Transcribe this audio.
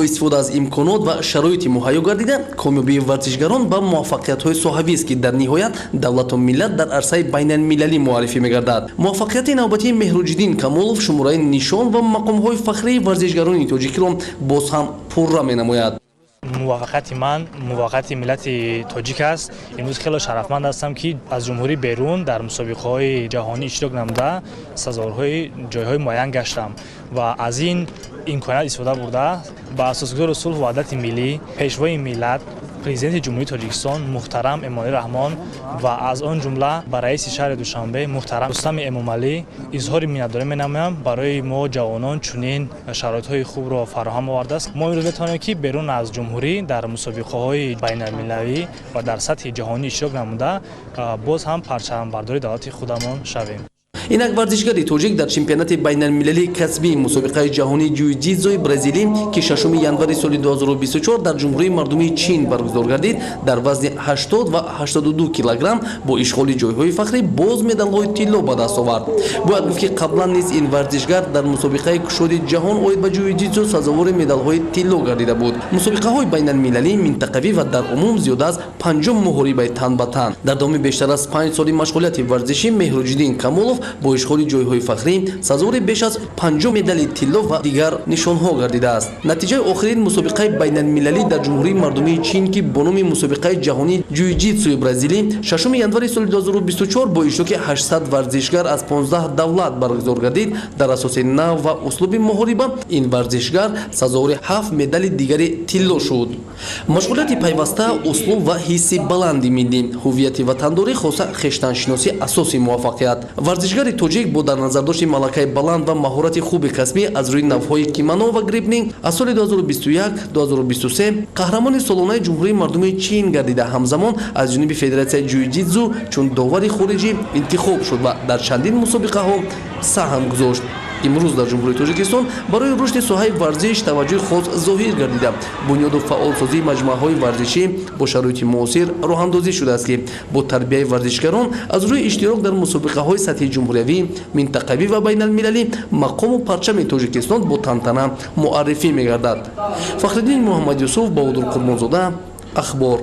استفاده از امکانات و شرایط مهیا گردیده کامیابی ورزشگران به موفقیت‌های صاحبی است که در نهایت دولت و ملت در عرصه بین المللی معرفی می‌گردد. موفقیت نوبتی مهرجدین کمالов شماره نشان و مقام‌های فخری ورزشگران تاجیک را باز هم پررا می‌نماید. موفقیت من موفقیت ملت تاجیک است. امروز خیلی شرفمند هستم که از جمهوری بیرون در مسابقه‌های جهانی اشتراک نموده سزاوارهای جایهای معین گشتم و از این امکانات استفاده برده با اساسگزار صلح و وحدت ملی پیشوای ملت پرزیدنت جمهوری تاجیکستان محترم امالی رحمان و از آن جمله با رئیس شهر دوشنبه محترم رستم امامعلی اظهار منتداری می‌نمایم برای ما جوانان چنین شرایط‌های خوب را فراهم آورده است. ما امروز می‌توانیم که بیرون از جمهوری در مسابقه‌های بین‌المللی و در سطح جهانی اشتراک نموده باز هم پرچم برداری دولت خودمان شویم. اینک ورزشگری تاجیک در چمپیونات بین المللی کسبی مسابقه جهانی جوجیتسو برزیلی که 6 ژانویه سال 2024 در جمهوری مردمی چین برگزار گردید در وزن 80 و 82 کیلوگرم با اشغال جایهای فخری باز مدال‌های طلا به دست آورد. باید گفت که قبلا نیز این ورزشگر در مسابقه کشتی جهان اوید به جوجیتسو سزاوار مدال‌های طلا گردیده بود. مسابقه‌های بین المللی منطقوی و در عموم زیاده از 5 محاربه تن به تن در دام بیشتر از 5 سال مشغولیت ورزشی مهرجدین کمالov با اشغال جایهای فخری سزاوار بیش از 5 مدال طلا و دیگر نشانها گردیده است. نتیجه آخرین مسابقه بین المللی در جمهوری مردمی چین که با نام مسابقه جهانی جوجیتسو برزیلی 6 ژانویه سال 2024 با اشتراک 800 ورزشگر از 15 دولت برگزار گردید. در اساس نوع و اسلوب محاربه این ورزشگر سزاوار 7 مدال دیگر طلا شد. مشغولیت پیوسته اسلوب و حس بلندی ملی هویت وطنداری خاصه خویشتن‌شناسی اساس موفقیت ورزشگر توجیک با در نظر داشت ملکه بلند و مهارت خوب کسبی از روی نوهای کیمانو و گریپلینگ از سال 2021-2023 قهرمان سالانه جمهوری مردمی چین گردیده همزمان از جانب فدراسیون جوجیتسو چون داور خارجی انتخاب شد و در چندین مسابقه ها سهم گذاشت. امروز در جمهوری تاجیکستان برای رشد ساحه ورزش توجه خاص ظاهر گردیده بنیاد و فعالسازی مجموعه‌های ورزشی با شرایط معاصر راه اندازی شده است که با تربیت ورزشکاران از روی اشتراک در مسابقه‌های سطحی جمهوری منطقوی و بین المللی مقام و پرچم تاجیکستان با تنتنه معرفی می‌گردد. فخرالدین محمد یوسف بهادر قربانزاده اخبار.